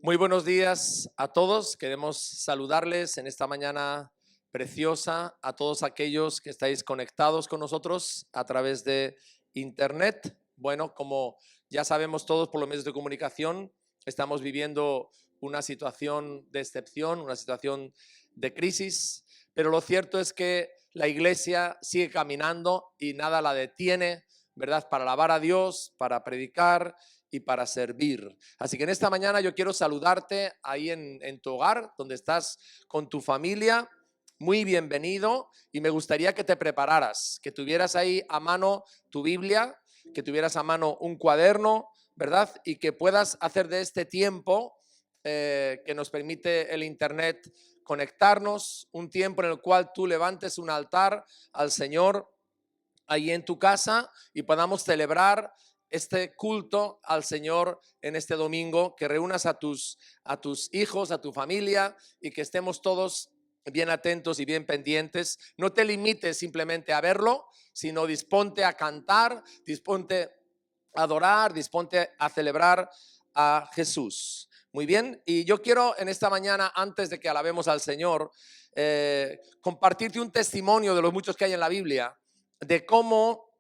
Muy buenos días a todos. Queremos saludarles en esta mañana preciosa a todos aquellos que estáis conectados con nosotros a través de internet. Bueno, como ya sabemos todos por los medios de comunicación, estamos viviendo una situación de excepción, una situación de crisis, pero lo cierto es que la iglesia sigue caminando y nada la detiene, ¿verdad? Para alabar a Dios, para predicar y para servir. Así que en esta mañana yo quiero saludarte ahí en tu hogar, donde estás con tu familia. Muy bienvenido y me gustaría que te prepararas, que tuvieras ahí a mano tu Biblia, que tuvieras a mano un cuaderno, ¿verdad? Y que puedas hacer de este tiempo que nos permite el internet conectarnos, un tiempo en el cual tú levantes un altar al Señor ahí en tu casa y podamos celebrar este culto al Señor en este domingo, que reúnas a tus hijos, a tu familia y que estemos todos bien atentos y bien pendientes. No te limites simplemente a verlo, sino disponte a cantar, disponte a adorar, disponte a celebrar a Jesús. Muy bien, y yo quiero en esta mañana, antes de que alabemos al Señor, compartirte un testimonio de los muchos que hay en la Biblia, de cómo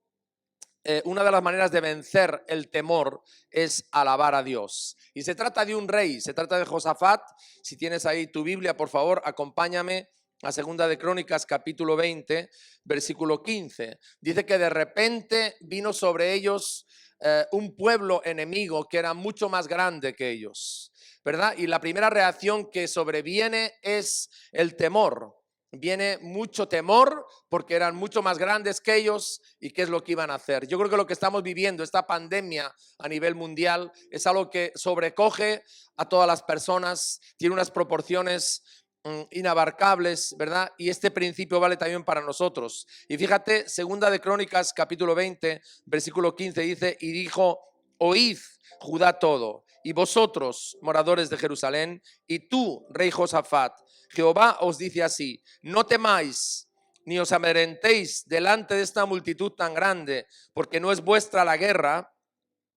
una de las maneras de vencer el temor es alabar a Dios. Y se trata de un rey, se trata de Josafat. Si tienes ahí tu Biblia, por favor, acompáñame a Segunda de Crónicas, capítulo 20, versículo 15. Dice que de repente vino sobre ellos un pueblo enemigo que era mucho más grande que ellos, ¿verdad? Y la primera reacción que sobreviene es el temor. Viene mucho temor porque eran mucho más grandes que ellos y qué es lo que iban a hacer. Yo creo que lo que estamos viviendo, esta pandemia a nivel mundial, es algo que sobrecoge a todas las personas, tiene unas proporciones inabarcables, ¿verdad? Y este principio vale también para nosotros. Y fíjate, Segunda de Crónicas, capítulo 20, versículo 15, dice, y dijo, oíd, Judá todo, y vosotros, moradores de Jerusalén, y tú, rey Josafat, Jehová os dice así, no temáis, ni os amedrentéis delante de esta multitud tan grande, porque no es vuestra la guerra,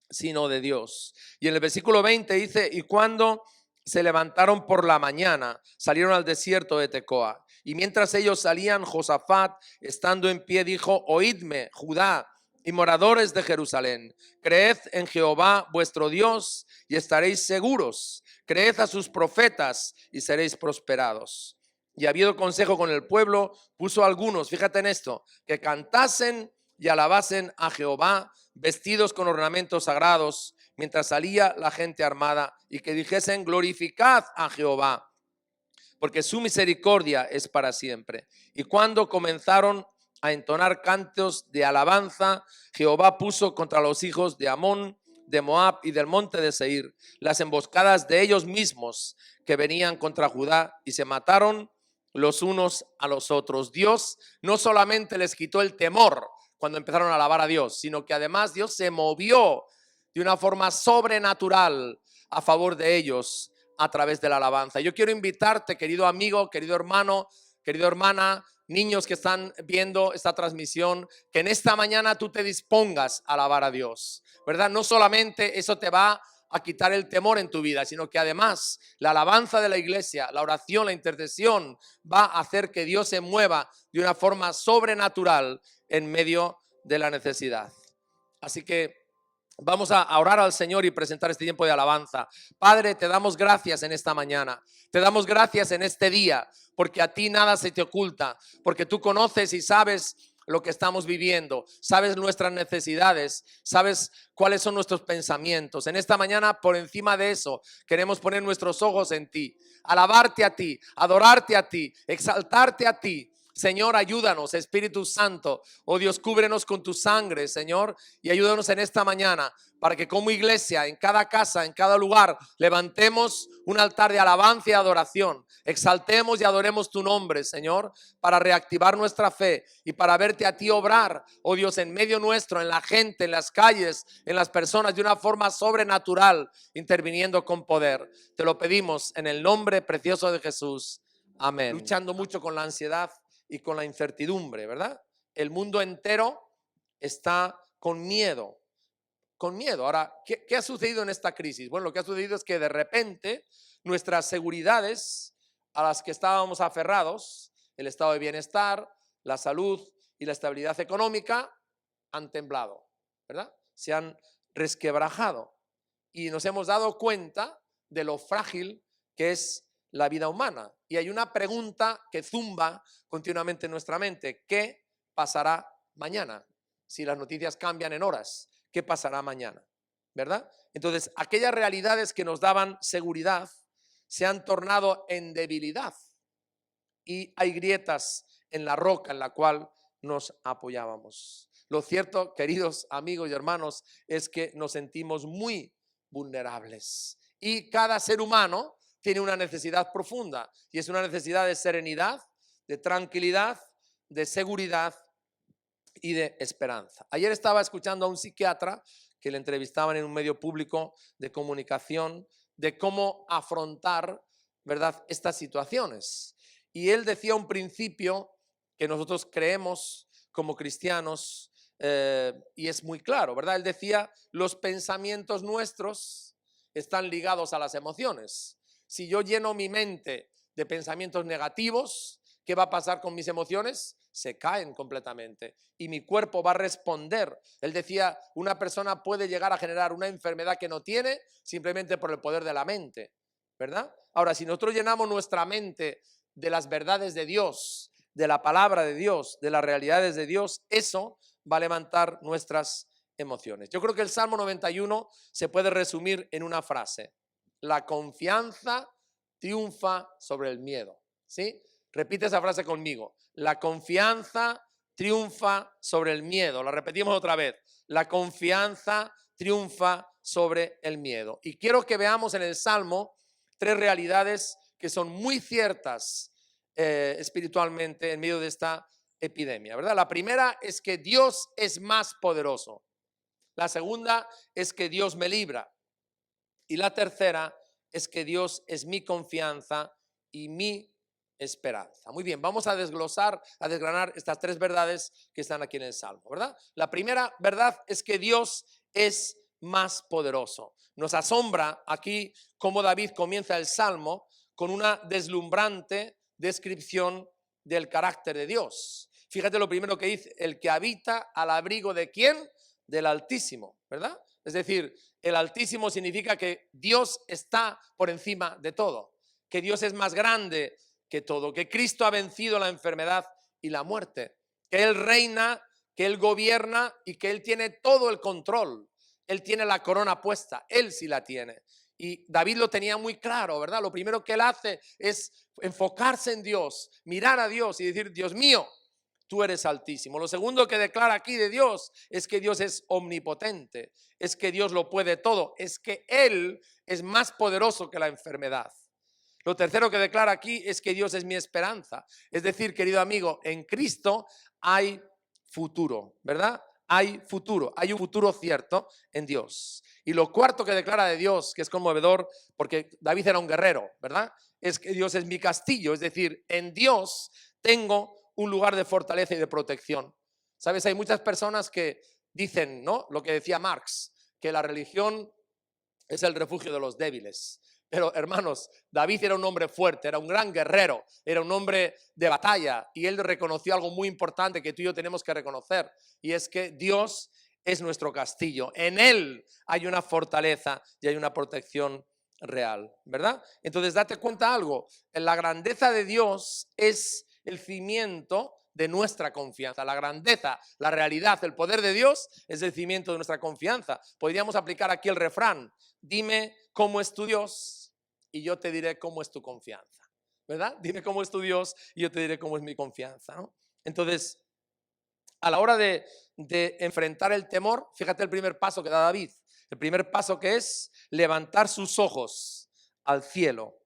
sino de Dios. Y en el versículo 20 dice, y cuando se levantaron por la mañana, salieron al desierto de Tecoa. Y mientras ellos salían, Josafat, estando en pie, dijo, oídme, Judá y moradores de Jerusalén, creed en Jehová vuestro Dios y estaréis seguros. Creed a sus profetas y seréis prosperados. Y habido consejo con el pueblo, puso a algunos, fíjate en esto, que cantasen y alabasen a Jehová, vestidos con ornamentos sagrados, mientras salía la gente armada, y que dijesen, glorificad a Jehová, porque su misericordia es para siempre. Y cuando comenzaron a entonar cantos de alabanza, Jehová puso contra los hijos de Amón, de Moab y del monte de Seir las emboscadas de ellos mismos que venían contra Judá, y se mataron los unos a los otros. Dios no solamente les quitó el temor cuando empezaron a alabar a Dios, sino que además Dios se movió de una forma sobrenatural a favor de ellos a través de la alabanza. Yo quiero invitarte, querido amigo, querido hermano, querida hermana, niños que están viendo esta transmisión, que en esta mañana tú te dispongas a alabar a Dios, ¿verdad? No solamente eso te va a quitar el temor en tu vida, sino que además la alabanza de la iglesia, la oración, la intercesión va a hacer que Dios se mueva de una forma sobrenatural en medio de la necesidad. Así que vamos a orar al Señor y presentar este tiempo de alabanza. Padre, te damos gracias en esta mañana. Te damos gracias en este día, porque a ti nada se te oculta, porque tú conoces y sabes lo que estamos viviendo, sabes nuestras necesidades, sabes cuáles son nuestros pensamientos. En esta mañana, por encima de eso, queremos poner nuestros ojos en ti, alabarte a ti, adorarte a ti, exaltarte a ti. Señor, ayúdanos, Espíritu Santo. Oh Dios, cúbrenos con tu sangre, Señor, y ayúdanos en esta mañana para que como iglesia, en cada casa, en cada lugar, levantemos un altar de alabanza y adoración. Exaltemos y adoremos tu nombre, Señor, para reactivar nuestra fe y para verte a ti obrar, oh Dios, en medio nuestro, en la gente, en las calles, en las personas, de una forma sobrenatural, interviniendo con poder. Te lo pedimos en el nombre precioso de Jesús. Amén. Luchando mucho con la ansiedad y con la incertidumbre, ¿verdad? El mundo entero está con miedo. con miedo. Ahora, ¿qué ha sucedido en esta crisis? Bueno, lo que ha sucedido es que de repente nuestras seguridades a las que estábamos aferrados, el estado de bienestar, la salud y la estabilidad económica, han temblado, ¿verdad? Se han resquebrajado y nos hemos dado cuenta de lo frágil que es la vida humana. Y hay una pregunta que zumba continuamente en nuestra mente: ¿qué pasará mañana? Si las noticias cambian en horas, ¿qué pasará mañana? ¿Verdad? Entonces, aquellas realidades que nos daban seguridad se han tornado en debilidad y hay grietas en la roca en la cual nos apoyábamos. Lo cierto, queridos amigos y hermanos, es que nos sentimos muy vulnerables y cada ser humano tiene una necesidad profunda y es una necesidad de serenidad, de tranquilidad, de seguridad y de esperanza. Ayer estaba escuchando a un psiquiatra que le entrevistaban en un medio público de comunicación de cómo afrontar, ¿verdad?, estas situaciones. Y él decía un principio que nosotros creemos como cristianos y es muy claro, ¿verdad? Él decía, los pensamientos nuestros están ligados a las emociones. Si yo lleno mi mente de pensamientos negativos, ¿qué va a pasar con mis emociones? Se caen completamente y mi cuerpo va a responder. Él decía, una persona puede llegar a generar una enfermedad que no tiene simplemente por el poder de la mente, ¿verdad? Ahora, si nosotros llenamos nuestra mente de las verdades de Dios, de la palabra de Dios, de las realidades de Dios, eso va a levantar nuestras emociones. Yo creo que el Salmo 91 se puede resumir en una frase: la confianza triunfa sobre el miedo, ¿sí? Repite esa frase conmigo: la confianza triunfa sobre el miedo. La repetimos otra vez: la confianza triunfa sobre el miedo. Y quiero que veamos en el Salmo tres realidades que son muy ciertas espiritualmente en medio de esta epidemia, ¿verdad? La primera es que Dios es más poderoso. La segunda es que Dios me libra. Y la tercera es que Dios es mi confianza y mi esperanza. Muy bien, vamos a desglosar, a desgranar estas tres verdades que están aquí en el Salmo, ¿verdad? La primera verdad es que Dios es más poderoso. Nos asombra aquí cómo David comienza el Salmo con una deslumbrante descripción del carácter de Dios. Fíjate lo primero que dice: el que habita al abrigo ¿de quién? Del Altísimo, ¿verdad? Es decir, el Altísimo significa que Dios está por encima de todo, que Dios es más grande que todo, que Cristo ha vencido la enfermedad y la muerte, que Él reina, que Él gobierna y que Él tiene todo el control. Él tiene la corona puesta, Él sí la tiene. Y David lo tenía muy claro, ¿verdad? Lo primero que él hace es enfocarse en Dios, mirar a Dios y decir: Dios mío, tú eres altísimo. Lo segundo que declara aquí de Dios es que Dios es omnipotente, es que Dios lo puede todo, es que Él es más poderoso que la enfermedad. Lo tercero que declara aquí es que Dios es mi esperanza. Es decir, querido amigo, en Cristo hay futuro, ¿verdad? Hay futuro, hay un futuro cierto en Dios. Y lo cuarto que declara de Dios, que es conmovedor, porque David era un guerrero, ¿verdad? Es que Dios es mi castillo, es decir, en Dios tengo un lugar de fortaleza y de protección. ¿Sabes? Hay muchas personas que dicen, ¿no?, lo que decía Marx, que la religión es el refugio de los débiles. Pero hermanos, David era un hombre fuerte, era un gran guerrero, era un hombre de batalla y él reconoció algo muy importante que tú y yo tenemos que reconocer, y es que Dios es nuestro castillo. En Él hay una fortaleza y hay una protección real, ¿verdad? Entonces date cuenta algo: la grandeza de Dios es el cimiento de nuestra confianza. La grandeza, la realidad, el poder de Dios es el cimiento de nuestra confianza. Podríamos aplicar aquí el refrán: dime cómo es tu Dios y yo te diré cómo es tu confianza, ¿verdad? Dime cómo es tu Dios y yo te diré cómo es mi confianza, ¿no? Entonces, a la hora de enfrentar el temor, fíjate el primer paso que da David. El primer paso, que es levantar sus ojos al cielo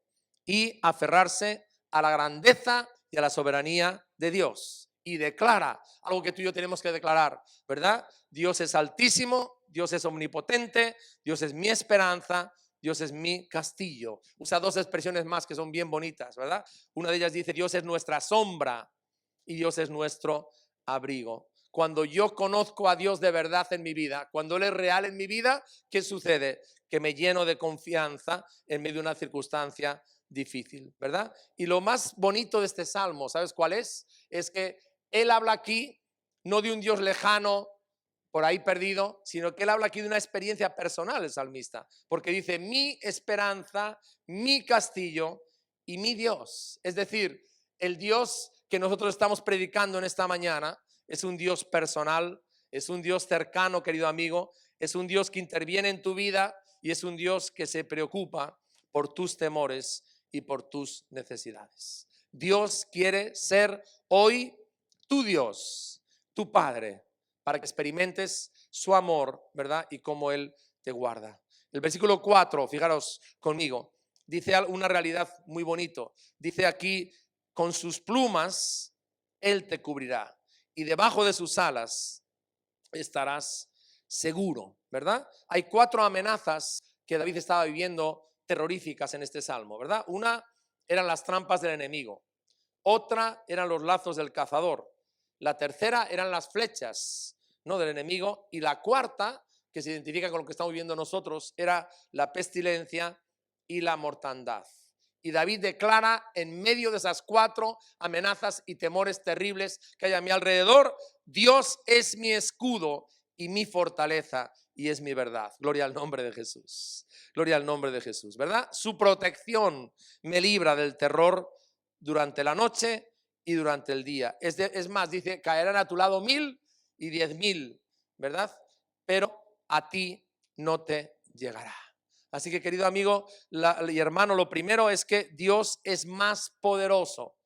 y aferrarse a la grandeza y a la soberanía de Dios. Y declara algo que tú y yo tenemos que declarar, ¿verdad? Dios es altísimo, Dios es omnipotente, Dios es mi esperanza, Dios es mi castillo. Usa dos expresiones más que son bien bonitas, ¿verdad? Una de ellas dice: Dios es nuestra sombra y Dios es nuestro abrigo. Cuando yo conozco a Dios de verdad en mi vida, cuando Él es real en mi vida, ¿qué sucede? Que me lleno de confianza en medio de una circunstancia difícil, ¿verdad? Y lo más bonito de este salmo, ¿sabes cuál es? Es que Él habla aquí no de un Dios lejano, por ahí perdido, sino que Él habla aquí de una experiencia personal, el salmista, porque dice, mi esperanza, mi castillo y mi Dios. Es decir, el Dios que nosotros estamos predicando en esta mañana es un Dios personal, es un Dios cercano, querido amigo, es un Dios que interviene en tu vida y es un Dios que se preocupa por tus temores y por tus necesidades. Dios quiere ser hoy tu Dios, tu Padre, para que experimentes su amor, ¿verdad? Y cómo Él te guarda. El versículo 4, fijaros conmigo, dice una realidad muy bonito. Dice aquí, con sus plumas Él te cubrirá y debajo de sus alas estarás seguro, ¿verdad? Hay 4 amenazas que David estaba viviendo terroríficas en este salmo, ¿verdad? Una eran las trampas del enemigo, otra eran los lazos del cazador, la tercera eran las flechas, ¿no?, del enemigo, y la cuarta, que se identifica con lo que estamos viviendo nosotros, era la pestilencia y la mortandad. Y David declara en medio de esas 4 amenazas y temores terribles que hay a mi alrededor, Dios es mi escudo y mi fortaleza y es mi verdad. Gloria al nombre de Jesús. Gloria al nombre de Jesús, ¿verdad? Su protección me libra del terror durante la noche y durante el día. Es más, dice, caerán a tu lado 1000 y 10.000, ¿verdad? Pero a ti no te llegará. Así que, querido amigo y hermano, lo primero es que Dios es más poderoso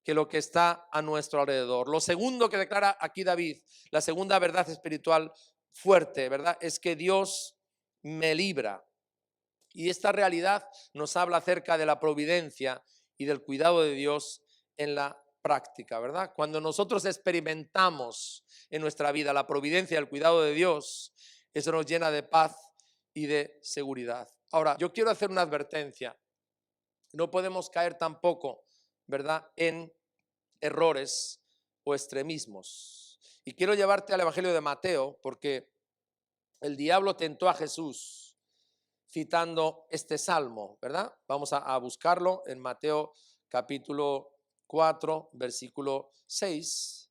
que lo que está a nuestro alrededor. Lo segundo que declara aquí David, la segunda verdad espiritual fuerte, ¿verdad?, es que Dios me libra. Y esta realidad nos habla acerca de la providencia y del cuidado de Dios en la práctica, ¿verdad? Cuando nosotros experimentamos en nuestra vida la providencia y el cuidado de Dios, eso nos llena de paz y de seguridad. Ahora, yo quiero hacer una advertencia. No podemos caer tampoco, ¿verdad?, en errores o extremismos. Y quiero llevarte al Evangelio de Mateo porque el diablo tentó a Jesús citando este salmo, ¿verdad? Vamos a buscarlo en Mateo capítulo 4, versículo 6.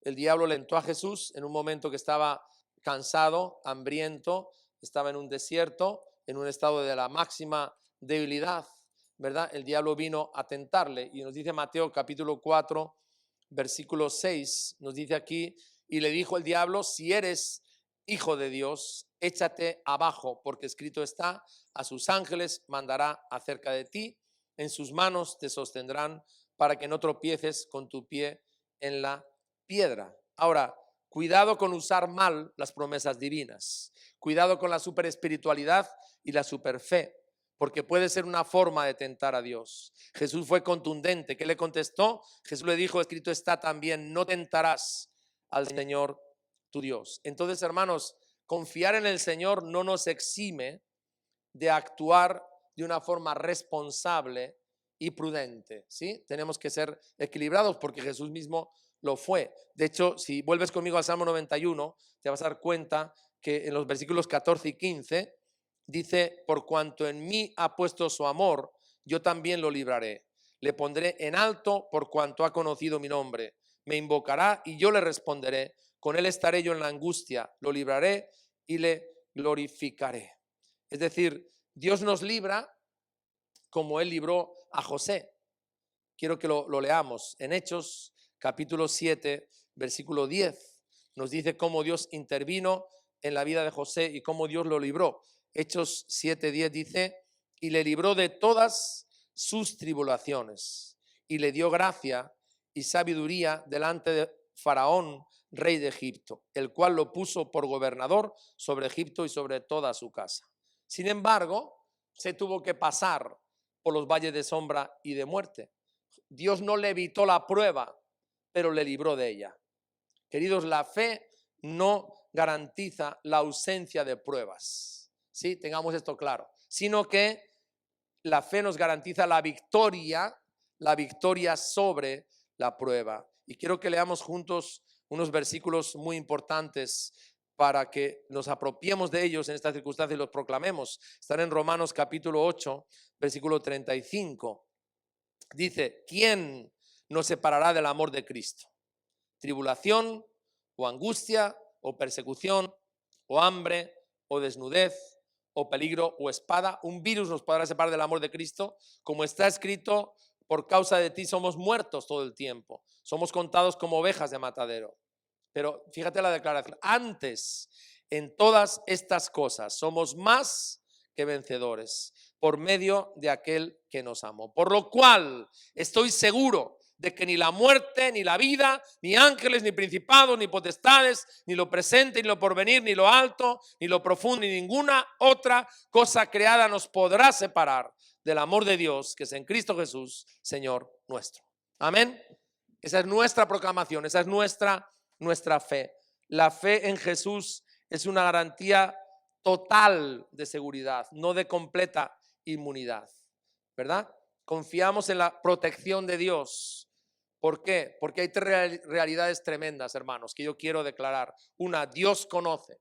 El diablo le tentó a Jesús en un momento que estaba cansado, hambriento, estaba en un desierto, en un estado de la máxima debilidad, ¿verdad? El diablo vino a tentarle y nos dice Mateo capítulo 4, versículo 6, nos dice aquí, y le dijo el diablo, si eres hijo de Dios, échate abajo, porque escrito está, a sus ángeles mandará acerca de ti, en sus manos te sostendrán para que no tropieces con tu pie en la piedra. Ahora, cuidado con usar mal las promesas divinas, cuidado con la superespiritualidad y la superfe, porque puede ser una forma de tentar a Dios. Jesús fue contundente. ¿Qué le contestó? Jesús le dijo, escrito está también, no tentarás al Señor tu Dios. Entonces, hermanos, confiar en el Señor no nos exime de actuar de una forma responsable y prudente, ¿sí? Tenemos que ser equilibrados porque Jesús mismo lo fue. De hecho, si vuelves conmigo al Salmo 91, te vas a dar cuenta que en los versículos 14 y 15 dice, por cuanto en mí ha puesto su amor, yo también lo libraré. Le pondré en alto por cuanto ha conocido mi nombre. Me invocará y yo le responderé. Con él estaré yo en la angustia. Lo libraré y le glorificaré. Es decir, Dios nos libra como Él libró a José. Quiero que lo leamos. En Hechos, capítulo 7, versículo 10, nos dice cómo Dios intervino en la vida de José y cómo Dios lo libró. Hechos 7, 10 dice, y le libró de todas sus tribulaciones y le dio gracia y sabiduría delante de Faraón, rey de Egipto, el cual lo puso por gobernador sobre Egipto y sobre toda su casa. Sin embargo, se tuvo que pasar por los valles de sombra y de muerte. Dios no le evitó la prueba, pero le libró de ella. Queridos, la fe no garantiza la ausencia de pruebas, ¿sí? Tengamos esto claro, sino que la fe nos garantiza la victoria sobre la prueba. Y quiero que leamos juntos unos versículos muy importantes para que nos apropiemos de ellos en esta circunstancia y los proclamemos. Están en Romanos capítulo 8, versículo 35. Dice, ¿quién nos separará del amor de Cristo? ¿Tribulación o angustia o persecución o hambre o desnudez o peligro o espada? ¿Un virus nos podrá separar del amor de Cristo? Como está escrito, por causa de ti somos muertos todo el tiempo. Somos contados como ovejas de matadero. Pero fíjate la declaración. Antes, en todas estas cosas, somos más que vencedores por medio de aquel que nos amó. Por lo cual, estoy seguro de que ni la muerte, ni la vida, ni ángeles, ni principados, ni potestades, ni lo presente, ni lo porvenir, ni lo alto, ni lo profundo, ni ninguna otra cosa creada nos podrá separar del amor de Dios que es en Cristo Jesús, Señor nuestro. Amén. Esa es nuestra proclamación, esa es nuestra fe. La fe en Jesús es una garantía total de seguridad, no de completa inmunidad, ¿verdad? Confiamos en la protección de Dios. ¿Por qué? Porque hay tres realidades tremendas, hermanos, que yo quiero declarar. Una, Dios conoce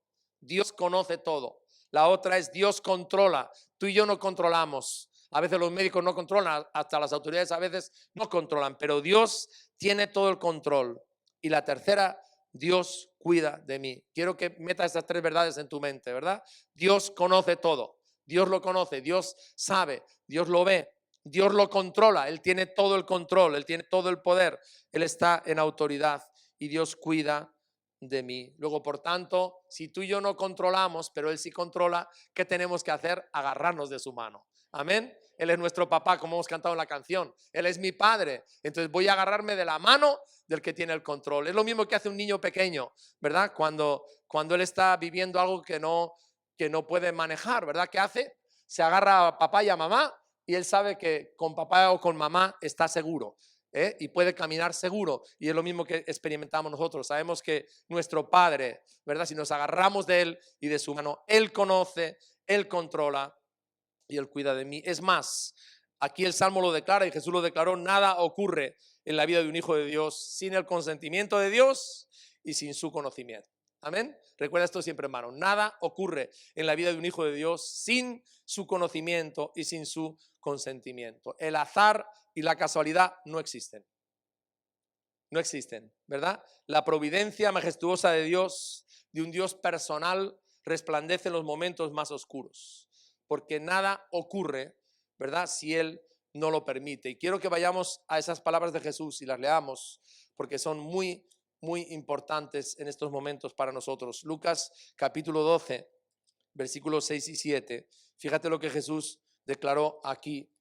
todo. La otra es Dios controla. Tú y yo no controlamos. A veces los médicos no controlan, hasta las autoridades a veces no controlan, pero Dios tiene todo el control. Y la tercera, Dios cuida de mí. Quiero que metas estas tres verdades en tu mente, ¿verdad? Dios conoce todo. Dios lo conoce, Dios sabe, Dios lo ve, Dios lo controla. Él tiene todo el control, Él tiene todo el poder. Él está en autoridad y Dios cuida de mí. Luego, por tanto, si tú y yo no controlamos, pero Él sí controla, ¿qué tenemos que hacer? Agarrarnos de su mano. Amén. Él es nuestro papá, como hemos cantado en la canción. Él es mi padre. Entonces voy a agarrarme de la mano del que tiene el control. Es lo mismo que hace un niño pequeño, ¿verdad? Cuando él está viviendo algo que no puede manejar, ¿verdad? ¿Qué hace? Se agarra a papá y a mamá y él sabe que con papá o con mamá está seguro. Y puede caminar seguro, y es lo mismo que experimentamos nosotros. Sabemos que nuestro Padre, ¿verdad? Si nos agarramos de Él y de su mano, Él conoce, Él controla y Él cuida de mí. Es más, aquí el Salmo lo declara y Jesús lo declaró: nada ocurre en la vida de un hijo de Dios sin el consentimiento de Dios y sin su conocimiento. Amén. Recuerda esto siempre, hermano. Nada ocurre en la vida de un hijo de Dios sin su conocimiento y sin su consentimiento. El azar y la casualidad no existen. No existen, ¿verdad? La providencia majestuosa de Dios, de un Dios personal, resplandece en los momentos más oscuros. Porque nada ocurre, ¿verdad?, si Él no lo permite. Y quiero que vayamos a esas palabras de Jesús y las leamos, porque son muy, muy importantes en estos momentos para nosotros. Lucas capítulo 12, versículos 6 y 7. Fíjate lo que Jesús declaró aquí.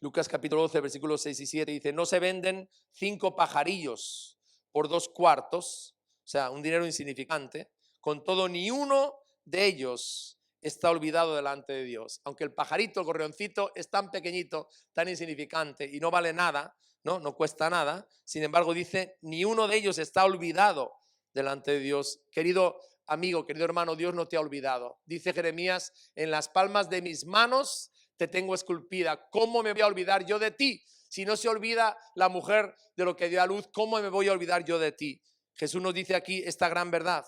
Lucas capítulo 12, versículos 6 y 7 dice: no se venden 5 pajarillos por 2 cuartos, o sea, un dinero insignificante. Con todo, ni uno de ellos está olvidado delante de Dios. Aunque el pajarito, el gorrioncito, es tan pequeñito, tan insignificante y no vale nada, no cuesta nada. Sin embargo, dice, ni uno de ellos está olvidado delante de Dios. Querido amigo, querido hermano, Dios no te ha olvidado. Dice Jeremías: en las palmas de mis manos te tengo esculpida. ¿Cómo me voy a olvidar yo de ti? Si no se olvida la mujer de lo que dio a luz, ¿cómo me voy a olvidar yo de ti? Jesús nos dice aquí esta gran verdad,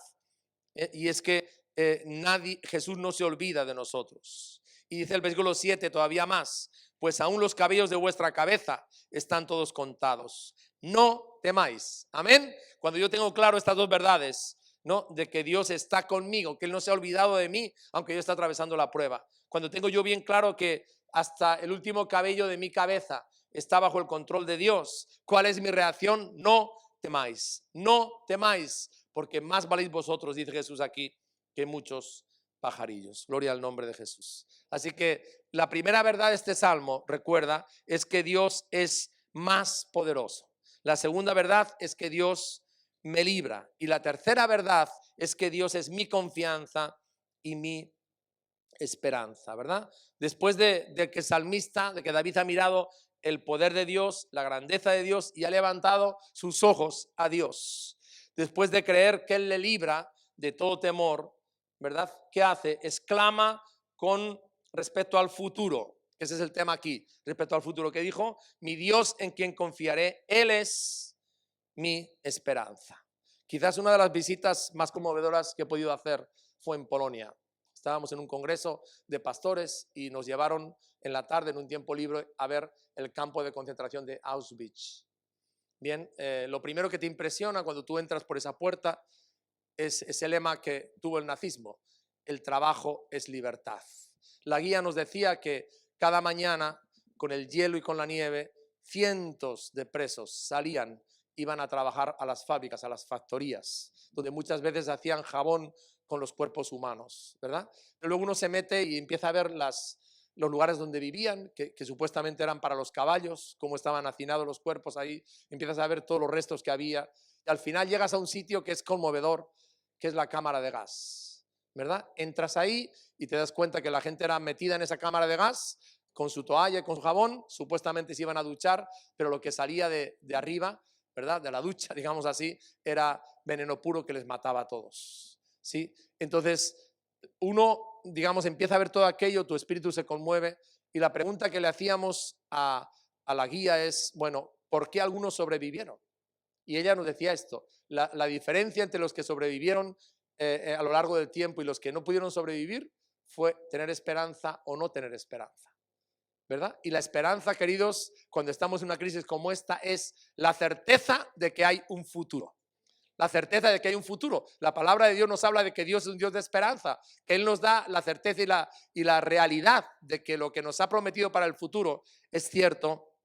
y es que Jesús no se olvida de nosotros. Y dice el versículo 7 todavía más: pues aún los cabellos de vuestra cabeza están todos contados. No temáis. Amén. Cuando yo tengo claro estas dos verdades, ¿no?, de que Dios está conmigo, que Él no se ha olvidado de mí, aunque yo esté atravesando la prueba. Cuando tengo yo bien claro que hasta el último cabello de mi cabeza está bajo el control de Dios, ¿cuál es mi reacción? No temáis, no temáis, porque más valéis vosotros, dice Jesús aquí, que muchos pajarillos. Gloria al nombre de Jesús. Así que la primera verdad de este salmo, recuerda, es que Dios es más poderoso. La segunda verdad es que Dios me libra. Y la tercera verdad es que Dios es mi confianza y mi esperanza, ¿verdad? Después de que el salmista, de que David ha mirado el poder de Dios, la grandeza de Dios, y ha levantado sus ojos a Dios, después de creer que Él le libra de todo temor, ¿verdad? ¿Qué hace? Exclama con respecto al futuro. Ese es el tema aquí, respecto al futuro, que dijo: mi Dios en quien confiaré, Él es mi esperanza. Quizás una de las visitas más conmovedoras que he podido hacer fue en Polonia. Estábamos en un congreso de pastores y nos llevaron en la tarde, en un tiempo libre, a ver el campo de concentración de Auschwitz. Bien, lo primero que te impresiona cuando tú entras por esa puerta es ese lema que tuvo el nazismo: el trabajo es libertad. La guía nos decía que cada mañana, con el hielo y con la nieve, cientos de presos salían, iban a trabajar a las fábricas, a las factorías, donde muchas veces hacían jabón con los cuerpos humanos, ¿verdad? Pero luego uno se mete y empieza a ver los lugares donde vivían, que supuestamente eran para los caballos, cómo estaban hacinados los cuerpos ahí, empiezas a ver todos los restos que había, y al final llegas a un sitio que es conmovedor, que es la cámara de gas, ¿verdad? Entras ahí y te das cuenta que la gente era metida en esa cámara de gas, con su toalla y con su jabón, supuestamente se iban a duchar, pero lo que salía de arriba, ¿verdad?, de la ducha, digamos así, era veneno puro que les mataba a todos, ¿sí? Entonces, uno, digamos, empieza a ver todo aquello, tu espíritu se conmueve, y la pregunta que le hacíamos a la guía es, bueno, ¿por qué algunos sobrevivieron? Y ella nos decía esto: la diferencia entre los que sobrevivieron a lo largo del tiempo y los que no pudieron sobrevivir fue tener esperanza o no tener esperanza, ¿verdad? Y la esperanza, queridos, cuando estamos en una crisis como esta, es la certeza de que hay un futuro. La certeza de que hay un futuro. La palabra de Dios nos habla de que Dios es un Dios de esperanza, que Él nos da la certeza y la realidad de que lo que nos ha prometido para el futuro es cierto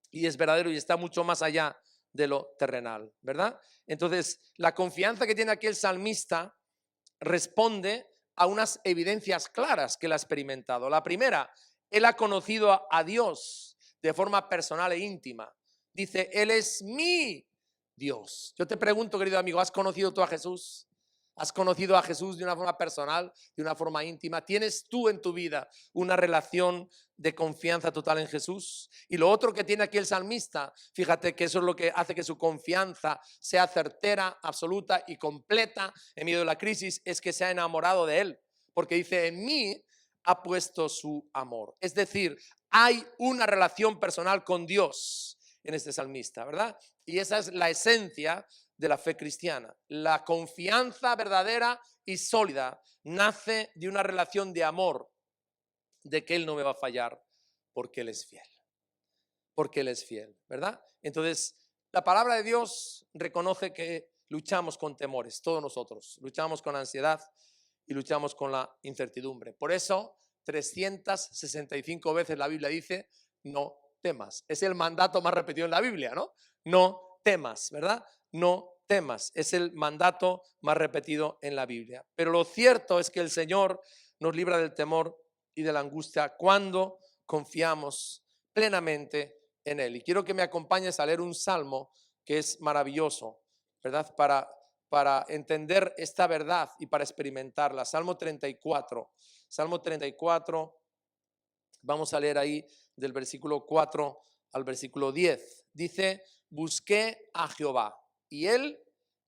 y es verdadero y está mucho más allá de lo terrenal, ¿verdad? Entonces, la confianza que tiene aquí el salmista responde a unas evidencias claras que él ha experimentado. La primera, él ha conocido a Dios de forma personal e íntima. Dice, Él es mi Dios. Yo te pregunto, querido amigo, ¿has conocido tú a Jesús? ¿Has conocido a Jesús de una forma personal, de una forma íntima? ¿Tienes tú en tu vida una relación de confianza total en Jesús? Y lo otro que tiene aquí el salmista, fíjate que eso es lo que hace que su confianza sea certera, absoluta y completa en medio de la crisis, es que se ha enamorado de Él. Porque dice, en mí ha puesto su amor. Es decir, hay una relación personal con Dios en este salmista, ¿verdad? Y esa es la esencia de la fe cristiana. La confianza verdadera y sólida nace de una relación de amor, de que Él no me va a fallar porque Él es fiel. Porque Él es fiel, ¿verdad? Entonces, la palabra de Dios reconoce que luchamos con temores, todos nosotros. Luchamos con ansiedad y luchamos con la incertidumbre. Por eso, 365 veces la Biblia dice, no temas. Es el mandato más repetido en la Biblia, ¿no? No temas, ¿verdad? No temas. Es el mandato más repetido en la Biblia. Pero lo cierto es que el Señor nos libra del temor y de la angustia cuando confiamos plenamente en Él. Y quiero que me acompañes a leer un salmo que es maravilloso, ¿verdad? Para entender esta verdad y para experimentarla. Salmo 34. Salmo 34, vamos a leer ahí del versículo 4 al versículo 10. Dice, busqué a Jehová y Él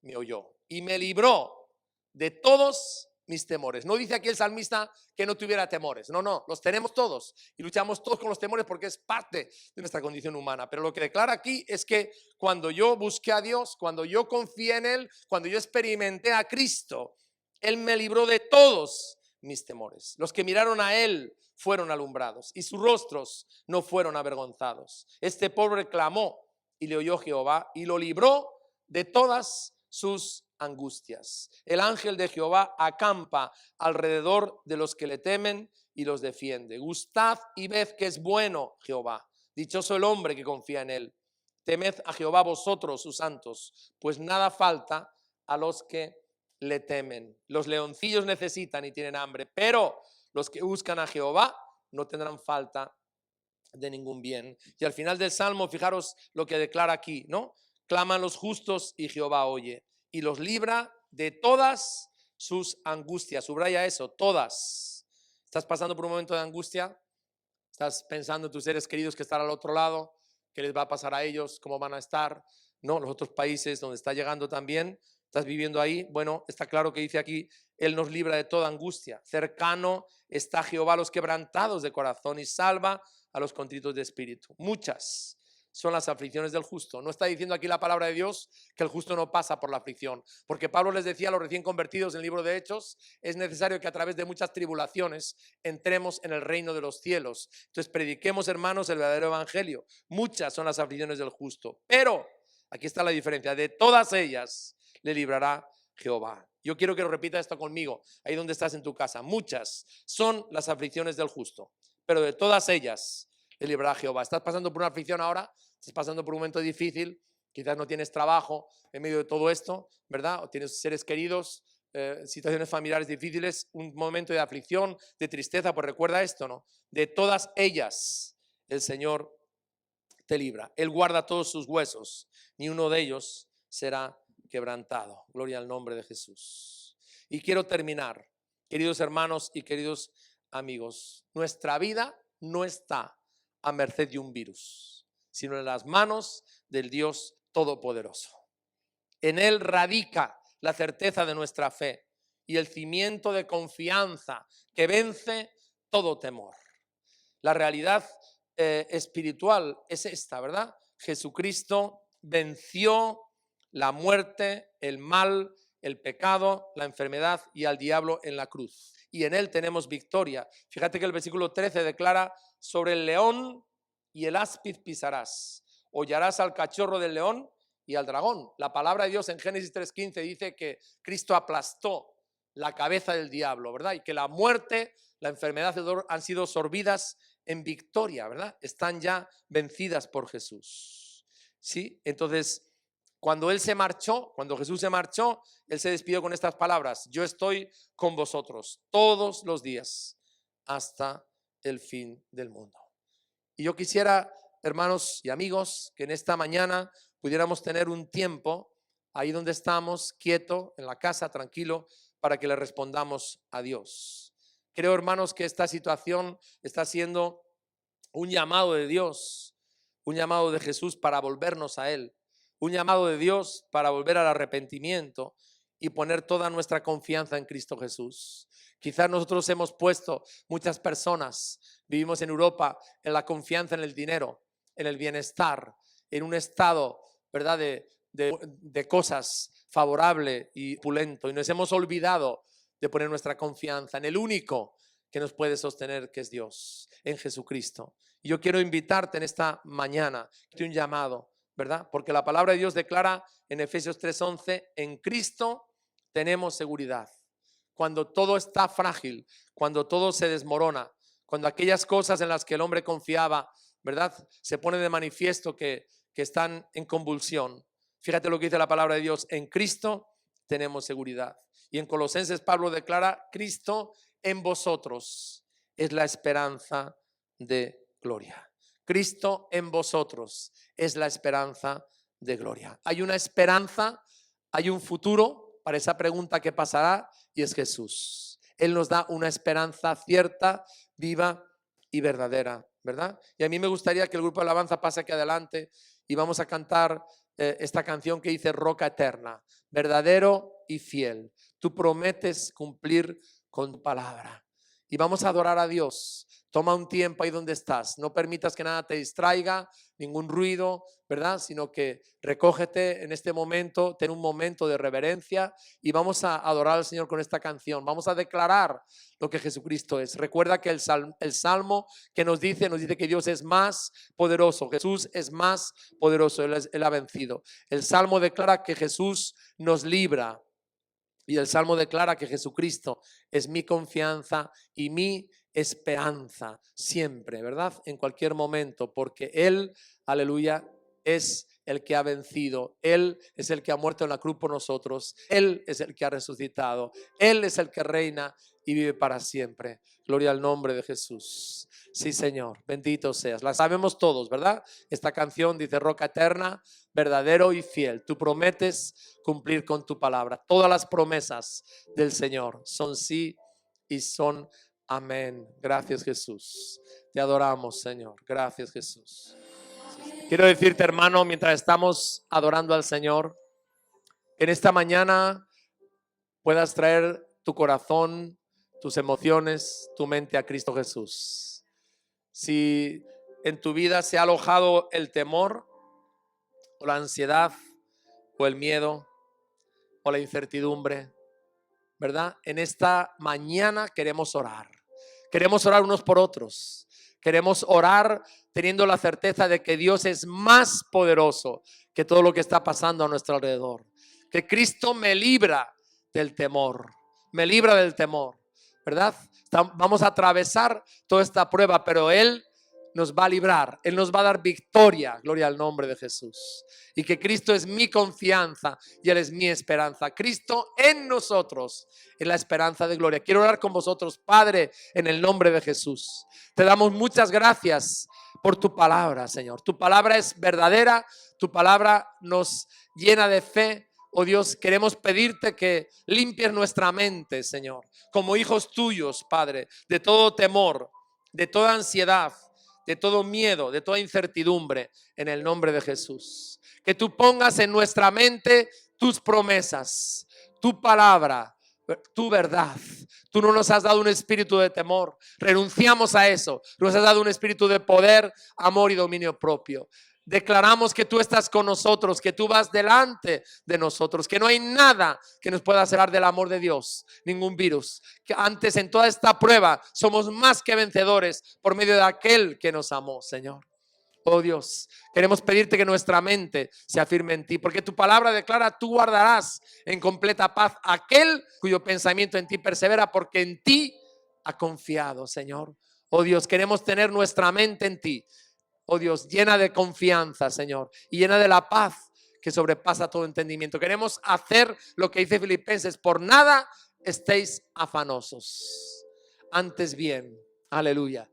me oyó y me libró de todos mis temores. No dice aquí el salmista que no tuviera temores. No, no, los tenemos todos y luchamos todos con los temores porque es parte de nuestra condición humana. Pero lo que declara aquí es que cuando yo busqué a Dios, cuando yo confié en Él, cuando yo experimenté a Cristo, Él me libró de todos mis temores. Los que miraron a Él fueron alumbrados y sus rostros no fueron avergonzados. Este pobre clamó y le oyó Jehová y lo libró de todas sus angustias. El ángel de Jehová acampa alrededor de los que le temen y los defiende. Gustad y ved que es bueno Jehová. Dichoso el hombre que confía en él. Temed a Jehová vosotros, sus santos, pues nada falta a los que le temen. Los leoncillos necesitan y tienen hambre, pero los que buscan a Jehová no tendrán falta de ningún bien. Y al final del Salmo, fijaros lo que declara aquí, ¿no? Claman los justos y Jehová oye y los libra de todas sus angustias. Subraya eso, todas. ¿Estás pasando por un momento de angustia? ¿Estás pensando en tus seres queridos que están al otro lado? ¿Qué les va a pasar a ellos? ¿Cómo van a estar? No, los otros países donde está llegando también. ¿Estás viviendo ahí? Bueno, está claro que dice aquí, Él nos libra de toda angustia. Cercano está Jehová a los quebrantados de corazón y salva a los contritos de espíritu. Muchas son las aflicciones del justo. No está diciendo aquí la palabra de Dios que el justo no pasa por la aflicción, porque Pablo les decía a los recién convertidos en el libro de Hechos, es necesario que a través de muchas tribulaciones entremos en el reino de los cielos. Entonces prediquemos, hermanos, el verdadero evangelio. Muchas son las aflicciones del justo, pero aquí está la diferencia, de todas ellas le librará Jehová. Yo quiero que lo repita esto conmigo, ahí donde estás en tu casa. Muchas son las aflicciones del justo, pero de todas ellas le librará Jehová. ¿Estás pasando por una aflicción ahora? ¿Estás pasando por un momento difícil? Quizás no tienes trabajo en medio de todo esto, ¿verdad? O tienes seres queridos, situaciones familiares difíciles, un momento de aflicción, de tristeza. Pues recuerda esto, ¿no? De todas ellas el Señor te libra. Él guarda todos sus huesos, ni uno de ellos será quebrantado. Gloria al nombre de Jesús. Y quiero terminar, queridos hermanos y queridos amigos, nuestra vida no está a merced de un virus, sino en las manos del Dios Todopoderoso. En Él radica la certeza de nuestra fe y el cimiento de confianza que vence todo temor. La realidad espiritual es esta, ¿verdad? Jesucristo venció la muerte, el mal, el pecado, la enfermedad y al diablo en la cruz. Y en Él tenemos victoria. Fíjate que el versículo 13 declara: sobre el león y el áspid pisarás, hollarás al cachorro del león y al dragón. La palabra de Dios en Génesis 3:15 dice que Cristo aplastó la cabeza del diablo, ¿verdad? Y que la muerte, la enfermedad y el dolor han sido sorbidas en victoria, ¿verdad? Están ya vencidas por Jesús. ¿Sí? Entonces, cuando Él se marchó, cuando Jesús se marchó, Él se despidió con estas palabras: yo estoy con vosotros todos los días hasta el fin del mundo. Y yo quisiera, hermanos y amigos, que en esta mañana pudiéramos tener un tiempo ahí donde estamos, quieto, en la casa, tranquilo, para que le respondamos a Dios. Creo, hermanos, que esta situación está siendo un llamado de Dios, un llamado de Jesús para volvernos a Él, un llamado de Dios para volver al arrepentimiento y poner toda nuestra confianza en Cristo Jesús. Quizás nosotros hemos puesto, muchas personas, vivimos en Europa, en la confianza en el dinero, en el bienestar, en un estado, ¿verdad?, de cosas favorable y opulento, y nos hemos olvidado de poner nuestra confianza en el único que nos puede sostener, que es Dios, en Jesucristo. Y yo quiero invitarte en esta mañana, un llamado, ¿verdad? Porque la palabra de Dios declara en Efesios 3:11, en Cristo tenemos seguridad. Cuando todo está frágil, cuando todo se desmorona, cuando aquellas cosas en las que el hombre confiaba, ¿verdad?, se pone de manifiesto que están en convulsión. Fíjate lo que dice la palabra de Dios: en Cristo tenemos seguridad. Y en Colosenses Pablo declara: Cristo en vosotros es la esperanza de gloria. Cristo en vosotros es la esperanza de gloria. Hay una esperanza, hay un futuro para esa pregunta que pasará, y es Jesús. Él nos da una esperanza cierta, viva y verdadera, ¿verdad? Y a mí me gustaría que el grupo de alabanza pase aquí adelante y vamos a cantar esta canción que dice: Roca eterna, verdadero y fiel, tú prometes cumplir con tu palabra. Y vamos a adorar a Dios. Toma un tiempo ahí donde estás, no permitas que nada te distraiga, ningún ruido, ¿verdad? Sino que recógete en este momento, ten un momento de reverencia y vamos a adorar al Señor con esta canción. Vamos a declarar lo que Jesucristo es. Recuerda que el salmo que nos dice que Dios es más poderoso, Jesús es más poderoso, Él ha vencido. El salmo declara que Jesús nos libra. Y el Salmo declara que Jesucristo es mi confianza y mi esperanza siempre, ¿verdad? En cualquier momento, porque Él, aleluya, es el que ha vencido. Él es el que ha muerto en la cruz por nosotros. Él es el que ha resucitado. Él es el que reina y vive para siempre. Gloria al nombre de Jesús. Sí, Señor, bendito seas. La sabemos todos, ¿verdad? Esta canción dice: Roca eterna, verdadero y fiel, tú prometes cumplir con tu palabra. Todas las promesas del Señor son sí y son amén. Gracias, Jesús. Te adoramos, Señor. Gracias, Jesús. Quiero decirte, hermano, mientras estamos adorando al Señor, que en esta mañana puedas traer tu corazón, tus emociones, tu mente a Cristo Jesús. Si en tu vida se ha alojado el temor o la ansiedad o el miedo o la incertidumbre, ¿verdad? En esta mañana queremos orar. Queremos orar unos por otros. Queremos orar teniendo la certeza de que Dios es más poderoso que todo lo que está pasando a nuestro alrededor. Que Cristo me libra del temor. Me libra del temor, ¿verdad? Vamos a atravesar toda esta prueba, pero Él nos va a librar. Él nos va a dar victoria. Gloria al nombre de Jesús. Y que Cristo es mi confianza y Él es mi esperanza. Cristo en nosotros es la esperanza de gloria. Quiero orar con vosotros, Padre, en el nombre de Jesús. Te damos muchas gracias por tu palabra, Señor. Tu palabra es verdadera. Tu palabra nos llena de fe. Oh Dios, queremos pedirte que limpies nuestra mente, Señor, como hijos tuyos, Padre, de todo temor, de toda ansiedad, de todo miedo, de toda incertidumbre, en el nombre de Jesús. Que tú pongas en nuestra mente tus promesas, tu palabra, tu verdad. Tú no nos has dado un espíritu de temor, renunciamos a eso. Nos has dado un espíritu de poder, amor y dominio propio. Declaramos que tú estás con nosotros, que tú vas delante de nosotros, que no hay nada que nos pueda separar del amor de Dios, ningún virus. Que antes en toda esta prueba somos más que vencedores por medio de aquel que nos amó, Señor. Oh Dios, queremos pedirte que nuestra mente se afirme en ti, porque tu palabra declara: tú guardarás en completa paz aquel cuyo pensamiento en ti persevera, porque en ti ha confiado, Señor. Oh Dios, queremos tener nuestra mente en ti. Oh Dios, llena de confianza, Señor, y llena de la paz que sobrepasa todo entendimiento. Queremos hacer lo que dice Filipenses: por nada estéis afanosos, antes bien, aleluya,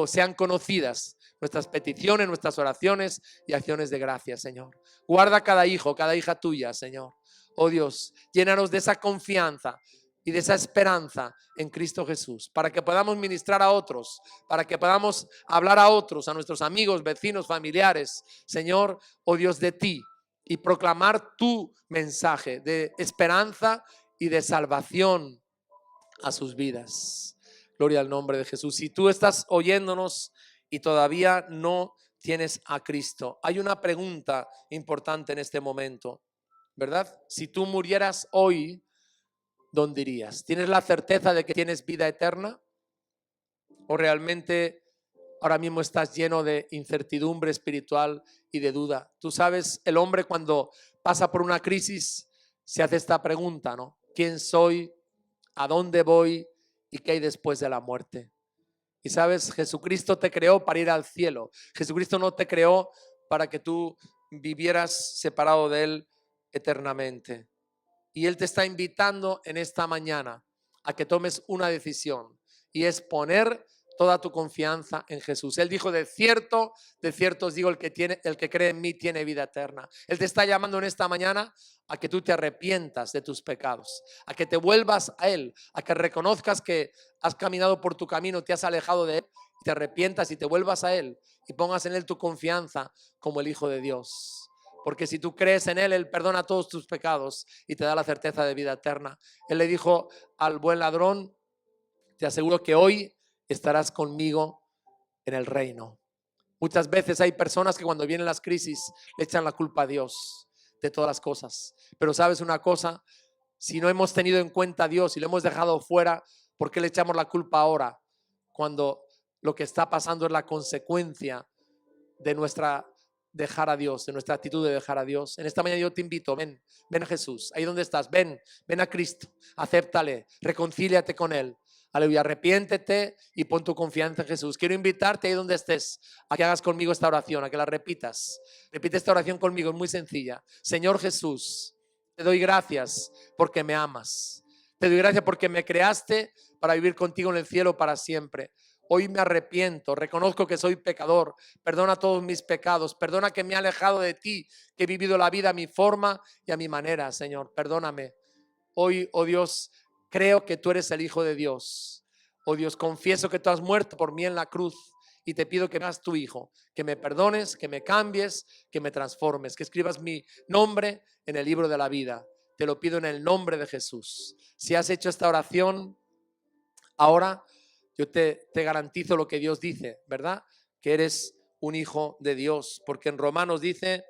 sean conocidas nuestras peticiones, nuestras oraciones y acciones de gracia, Señor. Guarda cada hijo, cada hija tuya, Señor. Oh Dios, llénanos de esa confianza y de esa esperanza en Cristo Jesús, para que podamos ministrar a otros, para que podamos hablar a otros, a nuestros amigos, vecinos, familiares, Señor, oh Dios, de ti, y proclamar tu mensaje de esperanza y de salvación a sus vidas. Gloria al nombre de Jesús. Si tú estás oyéndonos y todavía no tienes a Cristo, hay una pregunta importante en este momento, ¿verdad? Si tú murieras hoy, ¿dónde irías? ¿Tienes la certeza de que tienes vida eterna? ¿O realmente ahora mismo estás lleno de incertidumbre espiritual y de duda? Tú sabes, el hombre cuando pasa por una crisis se hace esta pregunta, ¿no? ¿Quién soy? ¿A dónde voy? ¿Y qué hay después de la muerte? Y sabes, Jesucristo te creó para ir al cielo. Jesucristo no te creó para que tú vivieras separado de Él eternamente. Y Él te está invitando en esta mañana a que tomes una decisión, y es poner toda tu confianza en Jesús. Él dijo: de cierto os digo, el que cree en mí tiene vida eterna. Él te está llamando en esta mañana a que tú te arrepientas de tus pecados, a que te vuelvas a Él, a que reconozcas que has caminado por tu camino, te has alejado de Él, te arrepientas y te vuelvas a Él y pongas en Él tu confianza como el Hijo de Dios. Porque si tú crees en Él, Él perdona todos tus pecados y te da la certeza de vida eterna. Él le dijo al buen ladrón: te aseguro que hoy estarás conmigo en el reino. Muchas veces hay personas que cuando vienen las crisis le echan la culpa a Dios de todas las cosas. Pero ¿sabes una cosa? Si no hemos tenido en cuenta a Dios y lo hemos dejado fuera, ¿por qué le echamos la culpa ahora? Cuando lo que está pasando es la consecuencia de nuestra dejar a Dios, de nuestra actitud de dejar a Dios. En esta mañana yo te invito: ven a Jesús, ahí donde estás, ven a Cristo, acéptale, reconcíliate con Él. Aleluya, arrepiéntete y pon tu confianza en Jesús. Quiero invitarte ahí donde estés a que hagas conmigo esta oración, a que la repitas. Repite esta oración conmigo, es muy sencilla. Señor Jesús, te doy gracias porque me amas. Te doy gracias porque me creaste para vivir contigo en el cielo para siempre. Hoy me arrepiento, reconozco que soy pecador, perdona todos mis pecados, perdona que me he alejado de ti, que he vivido la vida a mi forma y a mi manera, Señor, perdóname. Hoy, oh Dios, creo que tú eres el Hijo de Dios. Oh Dios, confieso que tú has muerto por mí en la cruz y te pido que me hagas tu Hijo, que me perdones, que me cambies, que me transformes, que escribas mi nombre en el libro de la vida. Te lo pido en el nombre de Jesús. Si has hecho esta oración ahora, yo te garantizo lo que Dios dice, ¿verdad? Que eres un hijo de Dios, porque en Romanos dice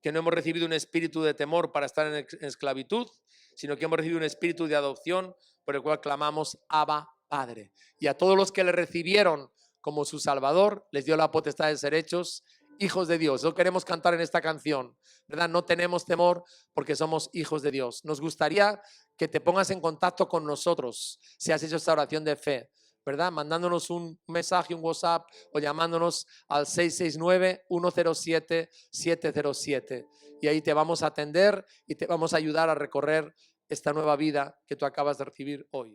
que no hemos recibido un espíritu de temor para estar en esclavitud, sino que hemos recibido un espíritu de adopción por el cual clamamos Abba, Padre. Y a todos los que le recibieron como su Salvador, les dio la potestad de ser hechos hijos de Dios. Eso queremos cantar en esta canción, ¿verdad? No tenemos temor porque somos hijos de Dios. Nos gustaría que te pongas en contacto con nosotros si has hecho esta oración de fe, ¿verdad? Mandándonos un mensaje, un WhatsApp o llamándonos al 669-107-707. Y ahí te vamos a atender y te vamos a ayudar a recorrer esta nueva vida que tú acabas de recibir hoy.